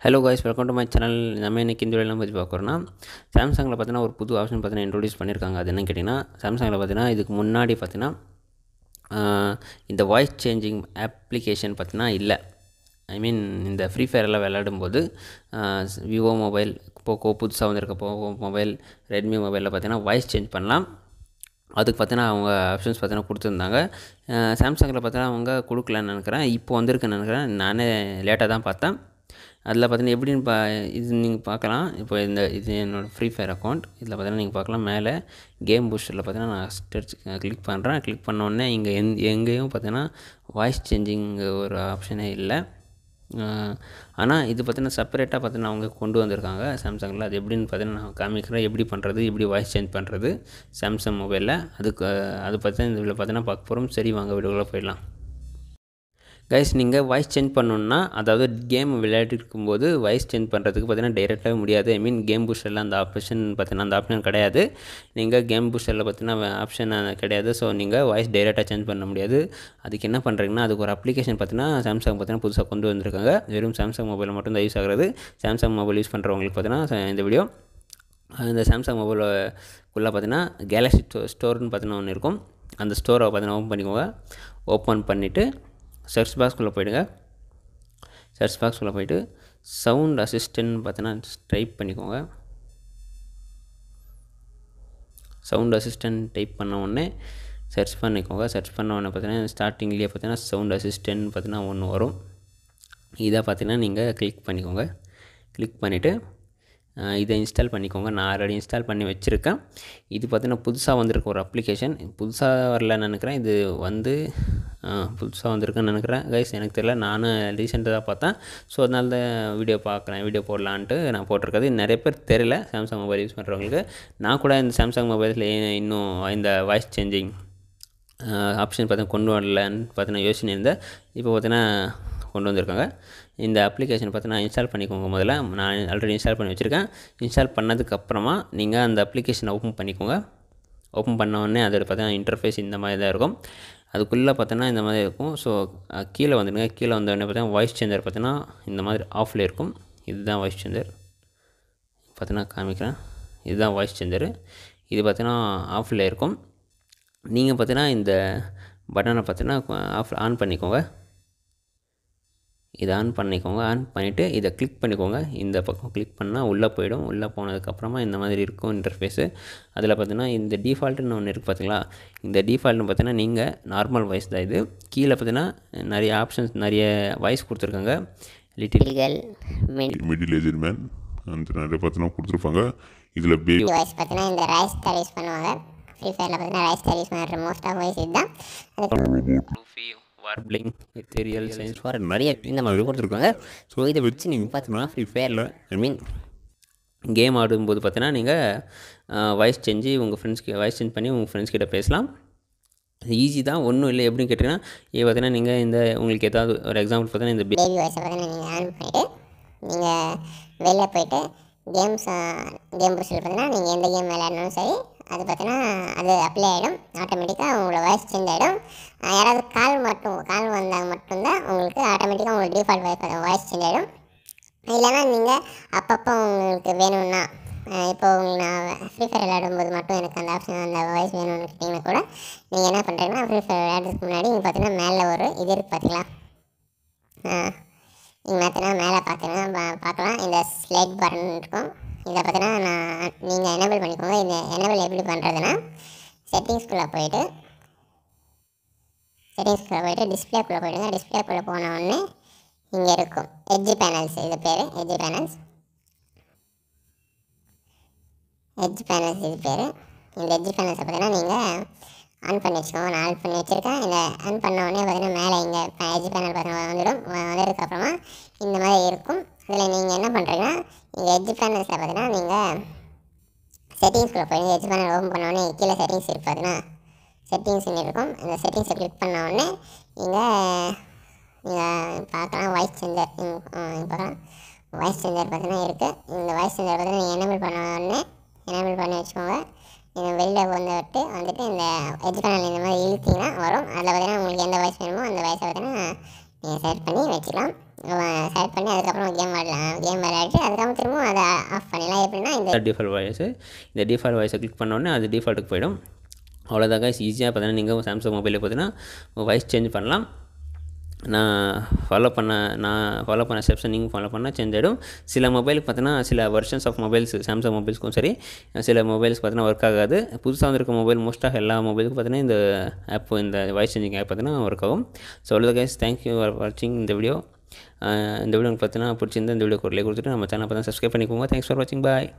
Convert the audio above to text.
Hello guys, welcome to my channel. நம்ம இன்றைக்கி இந்த வீடியோவில் பற்றி பார்க்குறோன்னா, சாம்சங்கில் பார்த்தீங்கன்னா ஒரு புது ஆப்ஷன் பார்த்தீங்கன்னா இன்ட்ரோடியூஸ் பண்ணியிருக்காங்க. அது என்னன்னு கேட்டிங்கன்னா, சாம்சங்கில் பார்த்தீங்கன்னா இதுக்கு முன்னாடி பார்த்தீங்கன்னா இந்த வாய்ஸ் சேஞ்சிங் அப்ளிகேஷன் பார்த்தீங்கன்னா இல்லை. ஐ மீன் இந்த ஃப்ரீ ஃபயரெல்லாம் விளையாடும்போது விவோ மொபைல், போக்கோ புதுசாக வந்திருக்க போக்கோ மொபைல், ரெட்மி மொபைலில் பார்த்தீங்கன்னா வாய்ஸ் சேஞ்ச் பண்ணலாம். அதுக்கு பார்த்தீங்கன்னா அவங்க ஆப்ஷன்ஸ் பார்த்தீங்கன்னா கொடுத்துருந்தாங்க. சாம்சங்கில் பார்த்தீங்கன்னா அவங்க கொடுக்கலன்னு நினைக்கிறேன். இப்போ வந்திருக்குன்னு நினைக்கிறேன். நானே லேட்டாக தான் பார்த்தேன். அதில் பார்த்தீங்கன்னா எப்படின்னு இது நீங்கள் பார்க்கலாம். இப்போ இது என்னோடய ஃப்ரீ ஃபயர் அக்கௌண்ட். இதில் பார்த்தீங்கன்னா நீங்கள் பார்க்கலாம், மேலே கேம் பூஸ்டரில் பார்த்தீங்கன்னா நான் கிளிக் பண்ணுறேன். கிளிக் பண்ணோடனே இங்கே எங்கேயும் பார்த்தீங்கன்னா வாய்ஸ் சேஞ்சிங் ஒரு ஆப்ஷனே இல்லை. ஆனால் இது பார்த்தீங்கன்னா செப்பரேட்டாக பார்த்தீங்கன்னா அவங்க கொண்டு வந்திருக்காங்க சாம்சங்கில். அது எப்படின்னு பார்த்தீங்கன்னா நான் காமிக்கிறேன். எப்படி பண்ணுறது, எப்படி வாய்ஸ் சேஞ்ச் பண்ணுறது சாம்சங் மொபைலில். அது பார்த்தீங்கன்னா இந்த இதில் பார்த்தீங்கன்னா பார்க்க போகிறோம். சரி, வாங்க வீடியோக்குள்ளே போயிடலாம். கைஸ், நீங்கள் வாய்ஸ் சேஞ்ச் பண்ணணுன்னா, அதாவது கேம் விளையாடிருக்கும்போது வாய்ஸ் சேஞ்ச் பண்ணுறதுக்கு பார்த்தீங்கன்னா டைரெக்டாகவே முடியாது. ஐ மீன் கேம் பூஸ்டரில் அந்த ஆப்ஷன் பார்த்தீங்கன்னா அந்த ஆப்ஷன் கிடையாது. நீங்கள் கேம் பூஸ்டரில் பார்த்தீங்கன்னா ஆப்ஷன் கிடையாது. ஸோ நீங்கள் வாய்ஸ் டைரெக்டாக சேஞ்ச் பண்ண முடியாது. அதுக்கு என்ன பண்ணுறீங்கன்னா, அதுக்கு ஒரு அப்ளிகேஷன் பார்த்தீங்கன்னா சாம்சங் பார்த்தீங்கன்னா புதுசாக கொண்டு வந்திருக்காங்க. வெறும் சாம்சங் மொபைலில் மட்டும் தான் யூஸ் ஆகிறது. சாம்சங் மொபைல் யூஸ் பண்ணுறவங்களுக்கு பார்த்தீங்கன்னா இந்த வீடியோ, இந்த சாம்சங் மொபைலுக்குள்ளே பார்த்தீங்கன்னா கேலக்ஸி ஸ்டோர்னு பார்த்தீங்கன்னா ஒன்று இருக்கும். அந்த ஸ்டோரை பார்த்தீங்கன்னா ஓப்பன் பண்ணிக்கோங்க. ஓப்பன் பண்ணிவிட்டு சர்ச் பாக்ஸ்குள்ளே போய்டுங்க. சர்ச் பாக்ஸ்குள்ளே போய்ட்டு சவுண்ட் அசிஸ்டன்ட் பார்த்தீங்கன்னா டைப் பண்ணிக்கோங்க. சவுண்ட் அசிஸ்டன்ட் டைப் பண்ண உடனே சர்ச் பண்ணிக்கோங்க. சர்ச் பண்ண உடனே பார்த்தீங்கன்னா ஸ்டார்டிங்லேயே பார்த்தீங்கன்னா சவுண்ட் அசிஸ்டன்ட் பார்த்தீங்கன்னா ஒன்று வரும். இதை பார்த்தீங்கன்னா நீங்கள் கிளிக் பண்ணிக்கோங்க. கிளிக் பண்ணிவிட்டு இதை இன்ஸ்டால் பண்ணிக்கோங்க. நான் ஆல்ரெடி இன்ஸ்டால் பண்ணி வச்சுருக்கேன். இது பார்த்தீங்கன்னா புதுசாக வந்திருக்க ஒரு அப்ளிகேஷன். புதுசாக வரலன்னு நினைக்கிறேன். இது புதுசாக வந்திருக்குன்னு நினைக்கிறேன் கைஸ். எனக்கு தெரியல, நானும் ரீசெண்டாக தான் பார்த்தேன். ஸோ அதனால தான் வீடியோ போடலான்ட்டு நான் போட்டிருக்கிறது. நிறைய பேர் தெரியல சாம்சங் மொபைல் யூஸ் பண்ணுறவங்களுக்கு. நான் கூட இந்த சாம்சங் மொபைலில் இன்னும் இந்த வாய்ஸ் சேஞ்சிங் ஆப்ஷன் பார்த்தீங்கன்னா கொண்டு வரலன்னு பார்த்தீங்கன்னா யோசனை இருந்தேன். இப்போ பார்த்தீங்கன்னா கொண்டு வந்திருக்காங்க. இந்த அப்ளிகேஷன் பார்த்தீங்கன்னா இன்ஸ்டால் பண்ணிக்கோங்க. முதல்ல நான் ஆல்ரெடி இன்ஸ்டால் பண்ணி வச்சுருக்கேன். இன்ஸ்டால் பண்ணதுக்கப்புறமா நீங்கள் அந்த அப்ளிகேஷனை ஓப்பன் பண்ணிக்கோங்க. ஓப்பன் பண்ண உடனே அதோட பார்த்தீங்கன்னா இன்டர்ஃபேஸ் இந்த மாதிரி தான் இருக்கும். அதுக்குள்ளே பார்த்தோன்னா இந்த மாதிரி இருக்கும். ஸோ கீழே வந்துடுங்க. கீழே வந்தோடனே பார்த்தீங்கன்னா வாய்ஸ் சேஞ்சர் பார்த்தீங்கன்னா இந்த மாதிரி ஆஃபில் இருக்கும். இதுதான் வாய்ஸ் சேஞ்சர். பார்த்தீங்கன்னா காமிக்கிறேன். இதுதான் வாய்ஸ் சேஞ்சரு. இது பார்த்தீங்கன்னா ஆஃபில் இருக்கும். நீங்கள் பார்த்தீங்கன்னா இந்த பட்டனை பார்த்தீங்கன்னா ஆன் பண்ணிக்கோங்க. இதை ஆன் பண்ணிக்கோங்க. ஆன் பண்ணிவிட்டு இதை கிளிக் பண்ணிக்கோங்க. இந்த பக்கம் கிளிக் பண்ணால் உள்ளே போயிடும். உள்ளே போனதுக்கப்புறமா இந்த மாதிரி இருக்கும் இன்டர்ஃபேஸு. அதில் பார்த்தீங்கன்னா இந்த டிஃபால்ட்டுன்னு ஒன்று இருக்குது பார்த்தீங்களா. இந்த டிஃபால்ட்னு பார்த்தீங்கன்னா நீங்கள் நார்மல் வாய்ஸ் தான். இது கீழே பார்த்தீங்கன்னா நிறைய ஆப்ஷன்ஸ், நிறைய வாய்ஸ் கொடுத்துருக்காங்க. லிட்டில் மிடில் ஏஜ் மேன் அந்த நிறைய பார்த்தீங்கன்னா கொடுத்துருப்பாங்க. இதில் பேபி வாய்ஸ் பார்த்தீங்கன்னா இந்த ரைஸ் ஸ்டார் யூஸ் பண்ணுவாங்க. ஃப்ரீ ஃபயரில் பார்த்தீங்கன்னா ரைஸ் ஸ்டார் யூஸ் பண்ணுற மோஸ்ட் ஆஃப் வாய்ஸ் இதுதான். வார்ப்ளிங், எத்தேரியல், சயின்ஸ் ஃபார் நிறைய நம்ம கொடுத்துருக்காங்க. ஸோ இதை வச்சு நீங்கள் பார்த்தீங்கன்னா ஃப்ரீ ஃபயரில் ஐ மீன் கேம் ஆடும்போது பார்த்தீங்கன்னா நீங்கள் வாய்ஸ் சேஞ்சு உங்கள் ஃப்ரெண்ட்ஸ்க்கு வாய்ஸ் சேஞ்ச் பண்ணி உங்கள் ஃப்ரெண்ட்ஸ் கிட்ட பேசலாம். ஈஸி தான், ஒன்றும் இல்லை. எப்படின்னு கேட்டிங்கன்னா, இது பார்த்தீங்கன்னா நீங்கள் இந்த உங்களுக்கு ஏதாவது ஒரு எக்ஸாம்பிள் பார்த்தீங்கன்னா இந்த பேபி வாய்ஸை பார்த்தீங்கன்னா நீங்கள் ஆன் பண்ணிவிட்டு நீங்கள் வெளில போய்ட்டு கேம் பூஸ்டில் பார்த்தீங்கன்னா நீங்கள் எந்த கேம் விளையாடணும் சரி, அது பார்த்தீங்கன்னா அது அப்ளை ஆகிடும். ஆட்டோமேட்டிக்காக உங்களோட வாய்ஸ் சேஞ்ச் ஆகிடும். யாராவது கால் வந்தால் மட்டும்தான் உங்களுக்கு ஆட்டோமேட்டிக்காக உங்களுக்கு டிஃபால்ட் வாய்ஸ் சேஞ்ச் ஆகிடும். இல்லைன்னா நீங்கள் அப்பப்போ உங்களுக்கு வேணும்னா, இப்போ உங்களுக்கு நான் ஃப்ரீ ஃபயர் விளையாடும்போது மட்டும் எனக்கு அந்த ஆப்ஷன் அந்த வாய்ஸ் வேணும்னு கேட்டிங்கன்னா கூட நீங்கள் என்ன பண்ணுறீங்கன்னா, ஃப்ரீ ஃபயர் விளையாடுறதுக்கு முன்னாடி நீங்கள் பார்த்தீங்கன்னா மேலே ஒரு இது இருக்குது பார்த்தீங்களா. நீங்கள் பார்த்தீங்கன்னா மேலே பார்க்கலாம் இந்த ஸ்லைட் பட்டன் இருக்கும். இதை பார்த்தீங்கன்னா நீங்கள் எனேபிள் பண்ணிக்கோங்க. இந்த எனேபிள் எப்படி பண்ணுறதுன்னா, செட்டிங்ஸ்குள்ளே போய்ட்டு டிஸ்பிளேக்குள்ளே போய்டுங்க. டிஸ்பிளேக்குள்ளே போன உடனே இங்கே இருக்கும் எட்ஜ் பேனல்ஸ். இது பேர் எட்ஜ் பேனல்ஸ். இது பேர். இந்த எட்ஜ் பேனல்ஸை பார்த்தீங்கன்னா நீங்கள் ஆன் பண்ணி வச்சுக்கோங்க. நான் ஆன் பண்ணி வச்சுருக்கேன். இதை ஆன் பண்ண உடனே பார்த்தீங்கன்னா மேலே இங்கே எட்ஜ் பேனல் பார்த்தீங்கன்னா வந்ததுக்கப்புறமா இந்த மாதிரி இருக்கும். அதில் நீங்கள் என்ன பண்ணுறீங்கன்னா, இங்கே எட்ஜ் பேனல்ஸில் பார்த்தீங்கன்னா நீங்கள் செட்டிங்ஸ்குள்ளே போய் எட்ஜ் பேனல் ஓப்பன் பண்ண உடனே கீழே செட்டிங்ஸ் இருக்குது பார்த்தீங்கன்னா, செட்டிங்ஸ்ன்னு இருக்கும். இந்த செட்டிங்ஸை கிளிக் பண்ண உடனே நீங்கள் பார்க்கலாம் வாய்ஸ் சேஞ்சர். பார்க்கலாம் வாய்ஸ் சேஞ்சர் பார்த்தீங்கன்னா இருக்குது. இந்த வாய்ஸ் சேஞ்சர் பார்த்தீங்கன்னா நீங்கள் எனேபிள் பண்ணி வச்சுக்கோங்க. நீங்கள் வெளியில் வந்துட்டு இந்த எட்ஜ் பேனல் இந்த மாதிரி இழுத்திங்கன்னா வரும். அதில் பார்த்தீங்கன்னா உங்களுக்கு எந்த வாய்ஸ் வேணுமோ அந்த வாய்ஸை பார்த்தீங்கன்னா நீங்கள் செலக்ட் பண்ணி வச்சுக்கலாம். செலக்ட் பண்ணி அதுக்கப்புறம் கேம் விளாடலாம். கேம் விளையாடிட்டு அதுக்கப்புறம் திரும்பவும் அதை ஆஃப் பண்ணிடலாம். எப்படின்னா இந்த டிஃபால்ட் வாய்ஸு, இந்த டிஃபால்ட் வாய்ஸை கிளிக் பண்ணோடனே அது டிஃபால்ட்டுக்கு போயிடும். அவ்வளோதான் கைஸ். ஈஸியாக பார்த்தீங்கன்னா நீங்கள் சாம்சங் மொபைலில் பார்த்தீங்கன்னா வாய்ஸ் சேஞ்ச் பண்ணலாம். நான் ஃபாலோ பண்ண ஸ்டெப்ஸை நீங்கள் ஃபாலோ பண்ணால் சேஞ்ச் ஆகிடும். சில மொபைலுக்கு பார்த்தீங்கன்னா சில வெர்ஷன்ஸ் ஆஃப் மொபைல்ஸ் சாம்சங் மொபைல்ஸ்க்கும் சரி, சில மொபைல்ஸ் பார்த்தீங்கன்னா ஒர்க் ஆகாது. புதுசாக வந்திருக்க மொபைல் மோஸ்ட்டாக எல்லா மொபைலுக்கும் பார்த்தீங்கன்னா இந்த ஆப், இந்த வாய்ஸ் சேஞ்சிங் ஆப் பார்த்தீங்கன்னா ஒர்க் ஆகும். ஸோ அவ்வளோ கைஸ். தேங்க்யூ ஃபார் வாட்சிங் இந்த வீடியோ. இந்த வீடியோ உங்களுக்கு பார்த்தீங்கன்னா பிடிச்சிருந்தா இந்த வீடியோக்கு ஒரு லைக் கொடுத்துட்டு நம்ம சேனல் பார்த்தா சப்ஸ்கிரைப் பண்ணிக்கோங்க. தேங்க்ஸ் ஃபார் வாட்சிங். பாய்.